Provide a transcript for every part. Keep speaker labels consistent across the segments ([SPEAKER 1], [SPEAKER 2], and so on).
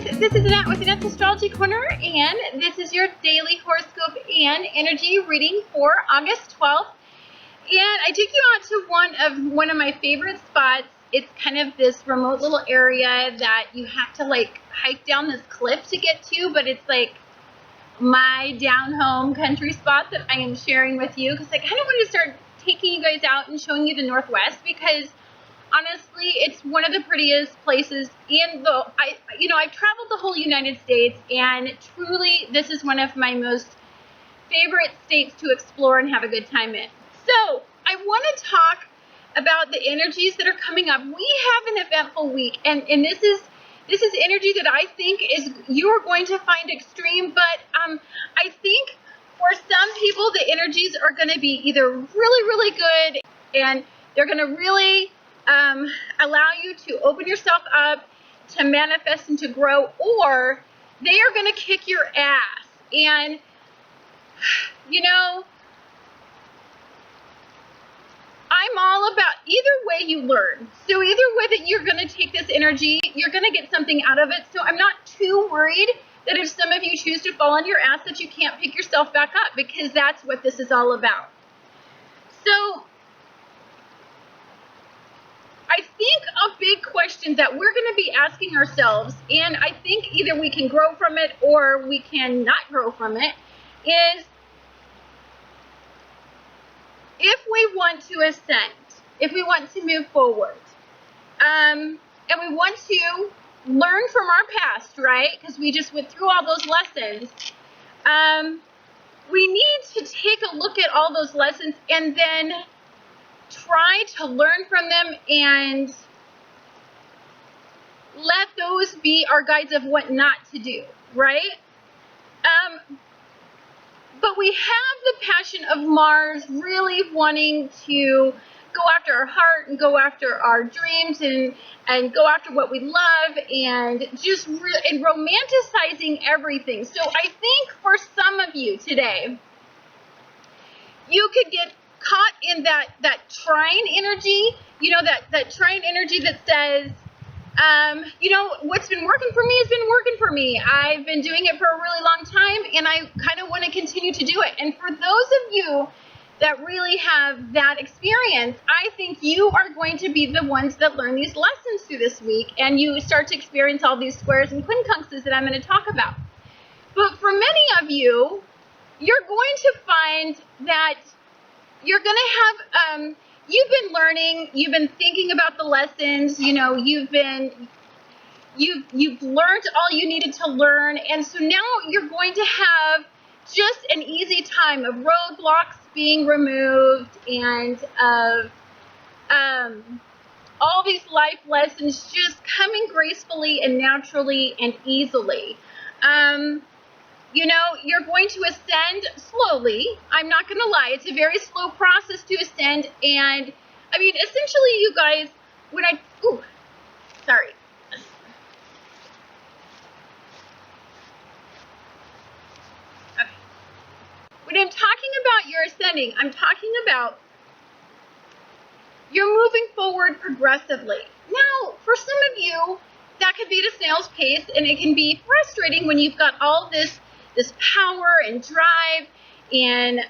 [SPEAKER 1] guys, this is Annette with Annette's Astrology Corner, and this is your daily horoscope and energy reading for August 12th. And I took you out to one of my favorite spots. It's kind of this remote little area that you have to like hike down this cliff to get to, but it's like my down home country spot that I am sharing with you because I kind of wanted to start taking you guys out and showing you the Northwest because honestly, it's one of the prettiest places in the, I've traveled the whole United States, and truly, this is one of my most favorite states to explore and have a good time in. So, I want to talk about the energies that are coming up. We have an eventful week, and this is energy that I think you're going to find extreme, but I think for some people, the energies are going to be either really, really good, and they're going to really allow you to open yourself up, to manifest and to grow, or they are going to kick your ass. And, I'm all about either way you learn. So either way that you're going to take this energy, you're going to get something out of it. So I'm not too worried that if some of you choose to fall on your ass that you can't pick yourself back up, because that's what this is all about. So I think a big question that we're going to be asking ourselves, and I think either we can grow from it or we can not grow from it, is if we want to ascend, if we want to move forward, and we want to learn from our past, right? Because we just went through all those lessons. We need to take a look at all those lessons and then try to learn from them and let those be our guides of what not to do, right? But we have the passion of Mars really wanting to go after our heart and go after our dreams and go after what we love and just and romanticizing everything. So I think for some of you today, you could get caught in that trine energy, that trine energy that says, what's been working for me has been working for me. I've been doing it for a really long time, and I kind of want to continue to do it. And for those of you that really have that experience, I think you are going to be the ones that learn these lessons through this week, and you start to experience all these squares and quincunxes that I'm going to talk about. But for many of you, you're going to find that you're going to have, you've been learning, you've been thinking about the lessons, you've learned all you needed to learn, and so now you're going to have just an easy time of roadblocks being removed and of all these life lessons just coming gracefully and naturally and easily. You're going to ascend slowly. I'm not going to lie. It's a very slow process to ascend. And, essentially, you guys, sorry. Okay. When I'm talking about your ascending, I'm talking about you're moving forward progressively. Now, for some of you, that could be at a snail's pace, and it can be frustrating when you've got all this power and drive in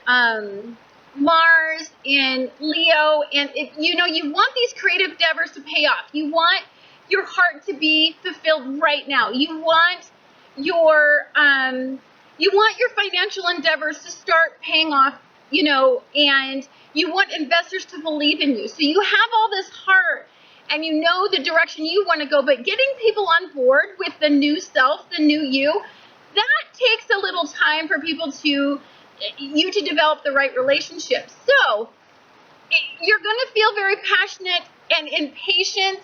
[SPEAKER 1] Mars in Leo, and you want these creative endeavors to pay off. You want your heart to be fulfilled right now. You want your financial endeavors to start paying off, and you want investors to believe in you. So you have all this heart and you know the direction you want to go, but getting people on board with the new self, the new you, that takes a little time for people to develop the right relationships. So you're going to feel very passionate and impatient.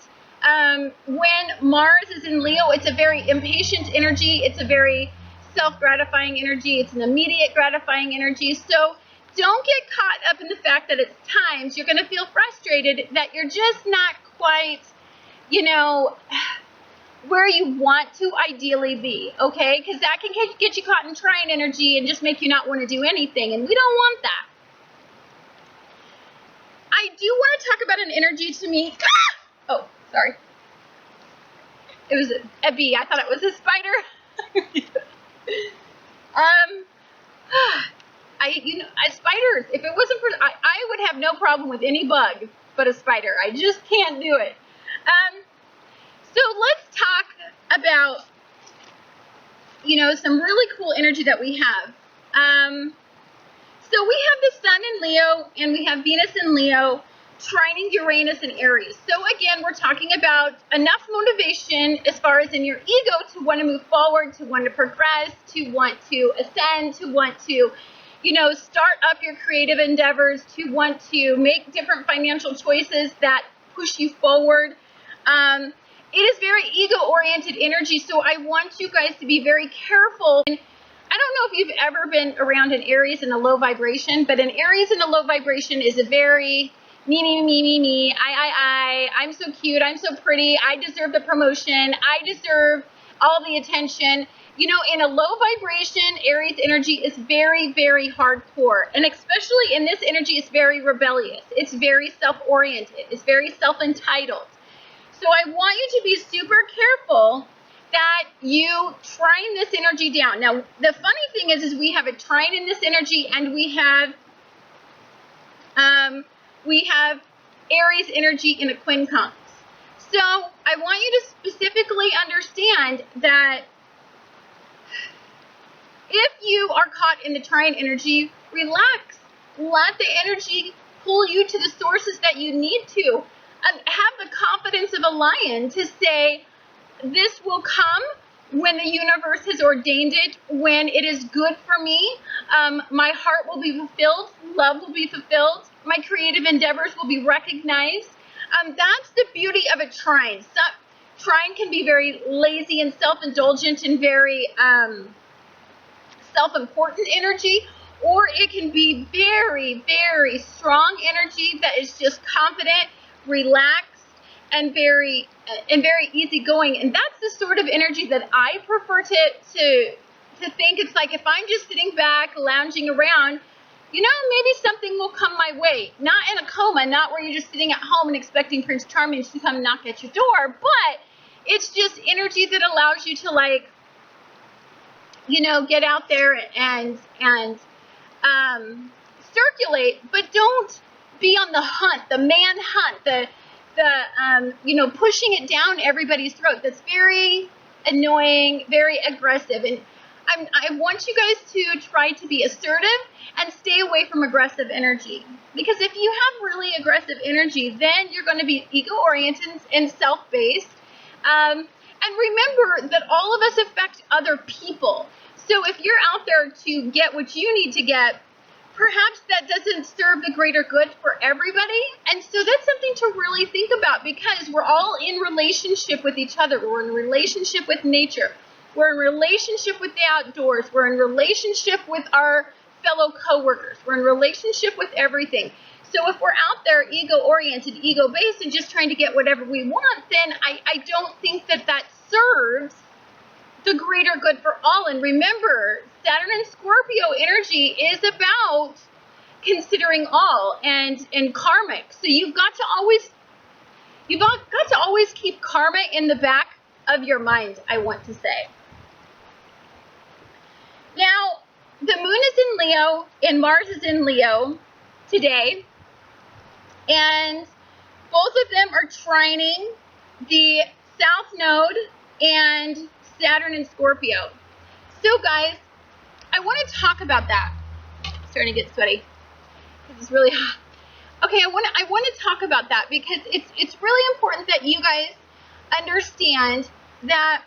[SPEAKER 1] When Mars is in Leo, it's a very impatient energy. It's a very self-gratifying energy. It's an immediate gratifying energy. So don't get caught up in the fact that at times you're going to feel frustrated that you're just not quite, where you want to ideally be, okay? Because that can get you caught in trine energy and just make you not want to do anything, and we don't want that. I do want to talk about an energy to me. Oh, sorry. It was a bee. I thought it was a spider. Spiders, if it wasn't for, I would have no problem with any bug but a spider. I just can't do it. So let's talk about, some really cool energy that we have. So we have the Sun in Leo, and we have Venus in Leo, trining Uranus and Aries. So again, we're talking about enough motivation as far as in your ego to want to move forward, to want to progress, to want to ascend, to want to, start up your creative endeavors, to want to make different financial choices that push you forward. It is very ego-oriented energy, so I want you guys to be very careful. And I don't know if you've ever been around an Aries in a low vibration, but an Aries in a low vibration is a very me, I'm so cute, I'm so pretty, I deserve the promotion, I deserve all the attention. In a low vibration, Aries energy is very, very hardcore. And especially in this energy, it's very rebellious. It's very self-oriented. It's very self-entitled. So I want you to be super careful that you trine this energy down. Now, the funny thing is we have a trine in this energy, and we have Aries energy in a QUINCUX. So I want you to specifically understand that if you are caught in the trine energy, relax. Let the energy pull you to the sources that you need to. And have the confidence of a lion to say, this will come when the universe has ordained it, when it is good for me. My heart will be fulfilled. Love will be fulfilled. My creative endeavors will be recognized. That's the beauty of a trine. Trine can be very lazy and self-indulgent and very self-important energy, or it can be very, very strong energy that is just confident, relaxed, and very easygoing. And that's the sort of energy that I prefer to think. It's like if I'm just sitting back, lounging around, maybe something will come my way. Not in a coma, not where you're just sitting at home and expecting Prince Charming to come knock at your door, but it's just energy that allows you to get out there and circulate, but don't be on the hunt, the man hunt, the pushing it down everybody's throat. That's very annoying, very aggressive. And I want you guys to try to be assertive and stay away from aggressive energy. Because if you have really aggressive energy, then you're going to be ego-oriented and self-based. And remember that all of us affect other people. So if you're out there to get what you need to get, perhaps that doesn't serve the greater good for everybody. And so that's something to really think about, because we're all in relationship with each other. We're in relationship with nature. We're in relationship with the outdoors. We're in relationship with our fellow coworkers. We're in relationship with everything. So if we're out there ego-oriented, ego-based, and just trying to get whatever we want, then I don't think that serves the greater good for all. And remember, Saturn and Scorpio energy is about considering all and karmic. So you've got to always keep karma in the back of your mind, I want to say. Now, the moon is in Leo and Mars is in Leo today, and both of them are trining the South Node and Saturn and Scorpio. So guys, I want to talk about that. I'm starting to get sweaty. This is really hot. Okay, I want to talk about that because it's really important that you guys understand that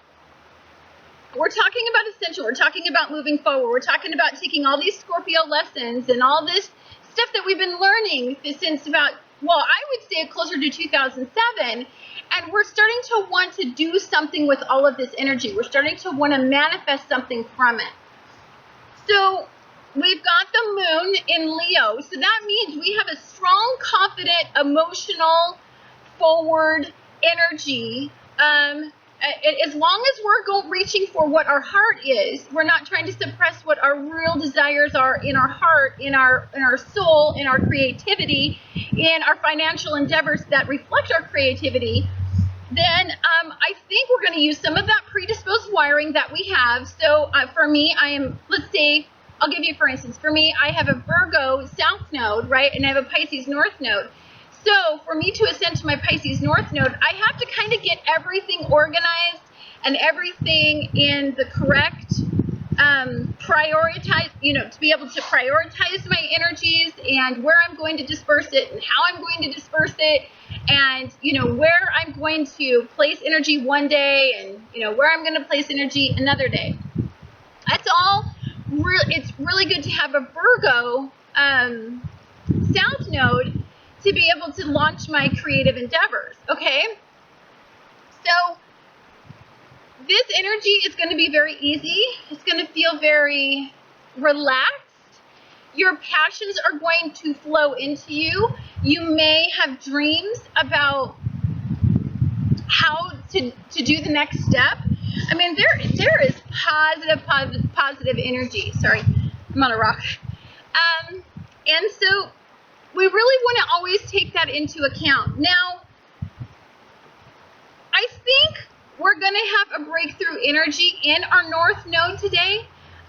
[SPEAKER 1] we're talking about ascension. We're talking about moving forward. We're talking about taking all these Scorpio lessons and all this stuff that we've been learning since about, well, I would say closer to 2007. And we're starting to want to do something with all of this energy. We're starting to want to manifest something from it. So we've got the moon in Leo. So that means we have a strong, confident, emotional, forward energy. As long as we're reaching for what our heart is, we're not trying to suppress what our real desires are in our heart, in our soul, in our creativity, in our financial endeavors that reflect our creativity, then I think we're going to use some of that predisposed wiring that we have. So for me, let's say, I'll give you for instance, for me, I have a Virgo South node, right? And I have a Pisces North node. So for me to ascend to my Pisces North node, I have to kind of get everything organized and everything in the correct prioritize, to be able to prioritize my energies and where I'm going to disperse it and how I'm going to disperse it, and where I'm going to place energy one day and where I'm going to place energy another day. That's all. It's really good to have a Virgo South node to be able to launch my creative endeavors. Okay, so this energy is going to be very easy. It's going to feel very relaxed. Your passions are going to flow into you. You may have dreams about how to do the next step. I mean, there is positive energy. Sorry, I'm on a rock. And so we really want to always take that into account. Now, I think we're going to have a breakthrough energy in our North Node today.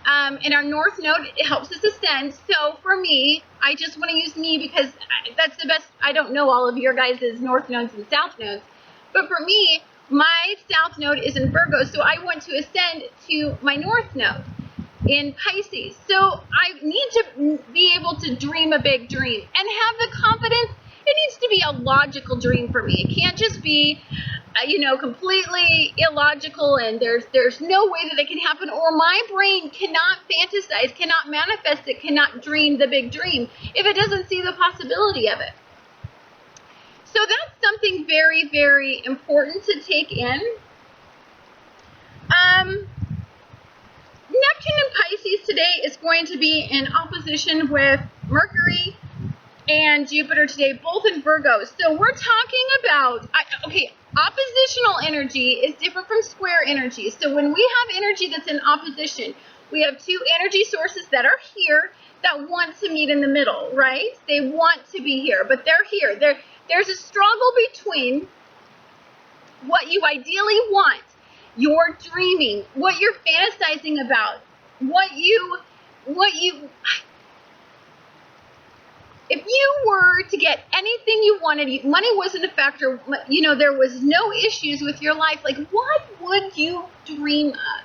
[SPEAKER 1] And our North Node, it helps us ascend. So for me, I just want to use me because that's the best. I don't know all of your guys' North Nodes and South Nodes. But for me, my South Node is in Virgo. So I want to ascend to my North Node in Pisces. So I need to be able to dream a big dream and have the confidence. It needs to be a logical dream for me. It can't just be completely illogical and there's no way that it can happen, or my brain cannot fantasize, cannot manifest it, cannot dream the big dream if it doesn't see the possibility of it. So that's something very, very important to take in. Neptune in Pisces today is going to be in opposition with Mercury and Jupiter today, both in Virgo. So we're talking about, oppositional energy is different from square energy. So when we have energy that's in opposition, we have two energy sources that are here that want to meet in the middle, right? They want to be here, but they're here. There's a struggle between what you ideally want, your dreaming, what you're fantasizing about, if you were to get anything you wanted, money wasn't a factor, there was no issues with your life, like what would you dream of?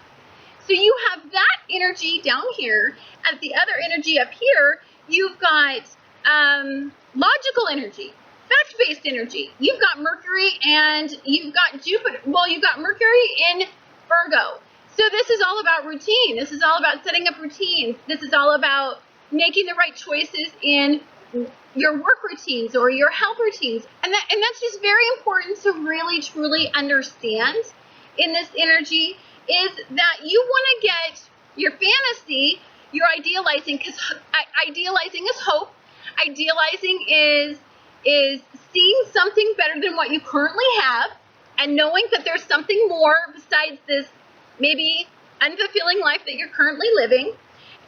[SPEAKER 1] So you have that energy down here, and the other energy up here, you've got logical energy, fact-based energy. You've got Mercury and you've got Jupiter. Well, you've got Mercury in Virgo. So this is all about routine. This is all about setting up routines. This is all about making the right choices in your work routines or your health routines. And that's just very important to really, truly understand in this energy, is that you want to get your fantasy, your idealizing, because idealizing is hope. Idealizing is seeing something better than what you currently have and knowing that there's something more besides this maybe unfulfilling life that you're currently living.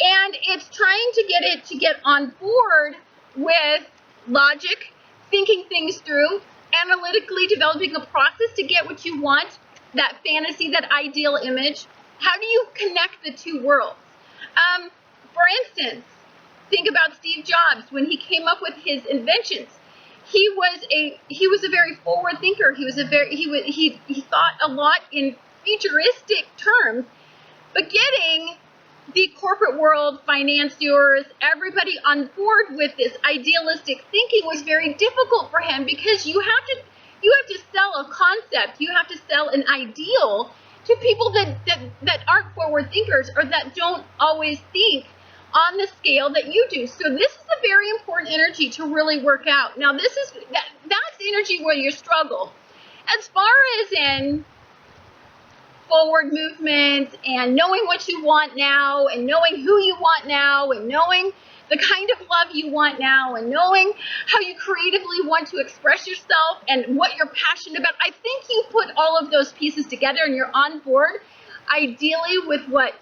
[SPEAKER 1] And it's trying to get it to get on board with logic, thinking things through, analytically developing a process to get what you want, that fantasy, that ideal image. How do you connect the two worlds? For instance, think about Steve Jobs when he came up with his inventions. He was a very forward thinker. He thought a lot in futuristic terms, but getting the corporate world, financiers, everybody on board with this idealistic thinking was very difficult for him, because you have to sell a concept, you have to sell an ideal to people that aren't forward thinkers or that don't always think on the scale that you do. So this is a very important energy to really work out. Now that's energy where you struggle. As far as in forward movement and knowing what you want now and knowing who you want now and knowing the kind of love you want now and knowing how you creatively want to express yourself and what you're passionate about, I think you put all of those pieces together and you're on board ideally with what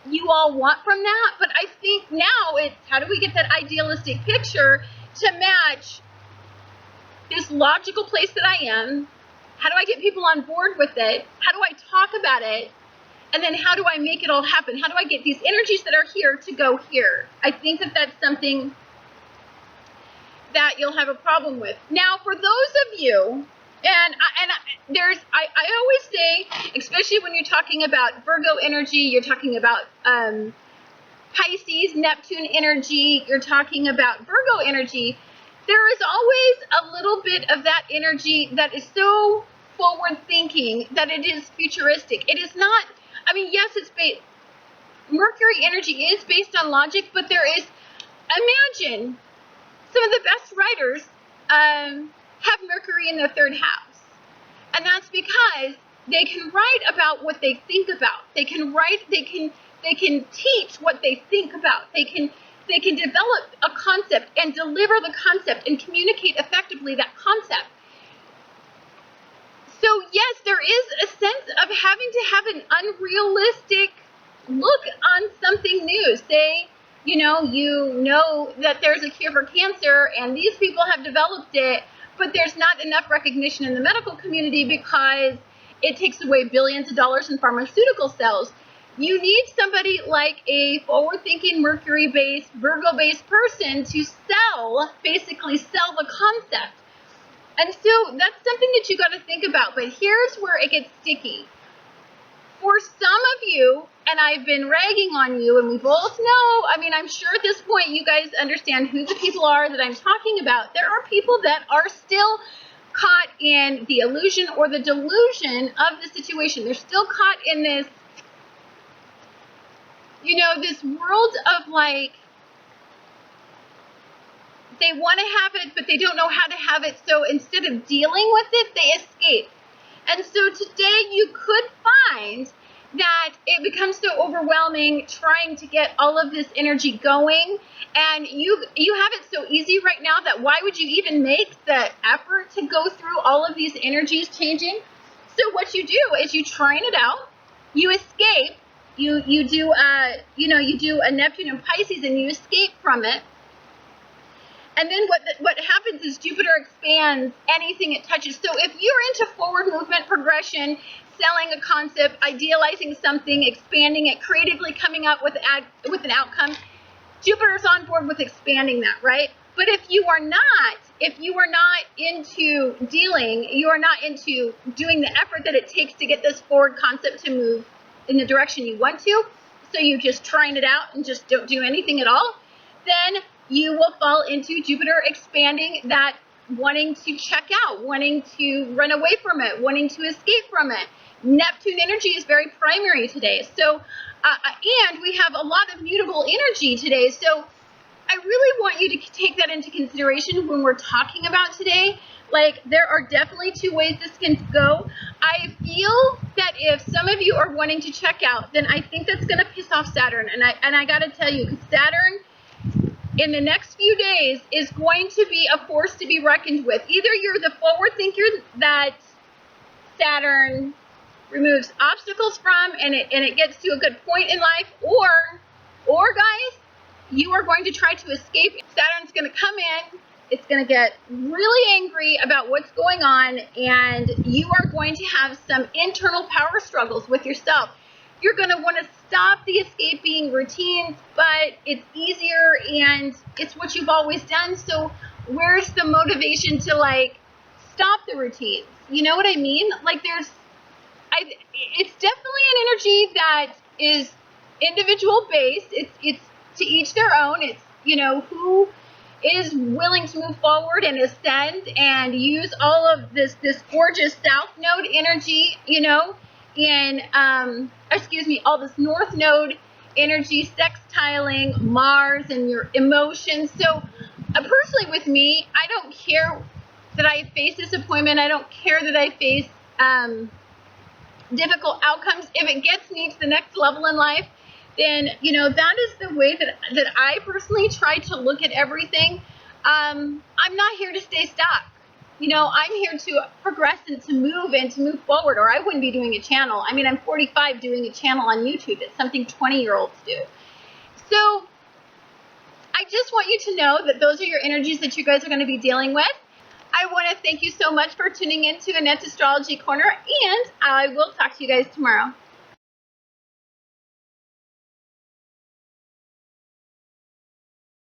[SPEAKER 1] you all want from that. But I think now it's how do we get that idealistic picture to match this logical place that I am How do I get people on board with it? How do I talk about it? And then how do I make it all happen? How do I get these energies that are here to go here? I think that that's something that you'll have a problem with. Now, for those of you, I always say, especially when you're talking about Virgo energy, you're talking about Pisces, Neptune energy, you're talking about Virgo energy, there is always a little bit of that energy that is so forward thinking that it is futuristic. It is not, I mean, yes, it's based, Mercury energy is based on logic, but there is, imagine, some of the best writers have Mercury in the third house. And that's because they can write about what they think about. They can write, they can teach what they think about. They can develop a concept and deliver the concept and communicate effectively that concept. So yes, there is a sense of having to have an unrealistic look on something new. Say, you know that there's a cure for cancer and these people have developed it, but there's not enough recognition in the medical community because it takes away billions of dollars in pharmaceutical sales. You need somebody like a forward-thinking Mercury-based, Virgo-based person to basically sell the concept. And so that's something that you got to think about. But here's where it gets sticky. For some of you, and I've been ragging on you, and we both know, I mean, I'm sure at this point you guys understand who the people are that I'm talking about. There are people that are still caught in the illusion or the delusion of the situation. They're still caught in this, this world of like, they want to have it, but they don't know how to have it. So instead of dealing with it, they escape. And so today you could find that it becomes so overwhelming trying to get all of this energy going, and you have it so easy right now that why would you even make the effort to go through all of these energies changing? So what you do is you trine it out, you escape, you do a Neptune and Pisces and you escape from it. And then what happens is Jupiter expands anything it touches. So if you're into forward movement, progression, selling a concept, idealizing something, expanding it, creatively coming up with an outcome, Jupiter's on board with expanding that, right? But if you are not into dealing, you are not into doing the effort that it takes to get this forward concept to move in the direction you want to, so you just trine it out and just don't do anything at all, then you will fall into Jupiter expanding that, wanting to check out, wanting to run away from it, wanting to escape from it. Neptune energy is very primary today. So, and we have a lot of mutable energy today. So I really want you to take that into consideration when we're talking about today. Like, there are definitely two ways this can go. I feel that if some of you are wanting to check out, then I think that's going to piss off Saturn. And I got to tell you, because Saturn in the next few days is going to be a force to be reckoned with. Either you're the forward thinker that Saturn removes obstacles from and it gets to a good point in life, or guys, you are going to try to escape. Saturn's going to come in, it's going to get really angry about what's going on, and you are going to have some internal power struggles with yourself. You're going to want to stop the escaping routines, but it's easier and it's what you've always done. So where's the motivation to like stop the routines? You know what I mean? Like it's definitely an energy that is individual based. It's to each their own. It's, who is willing to move forward and ascend and use all of this gorgeous South Node energy, in all this North Node energy, sextiling Mars and your emotions. So personally with me, I don't care that I face disappointment. I don't care that I face difficult outcomes. If it gets me to the next level in life, then, that is the way that I personally try to look at everything. I'm not here to stay stuck. I'm here to progress and to move forward, or I wouldn't be doing a channel. I mean, I'm 45 doing a channel on YouTube. It's something 20-year-olds do. So I just want you to know that those are your energies that you guys are going to be dealing with. I want to thank you so much for tuning in to Annette's Astrology Corner, and I will talk to you guys tomorrow.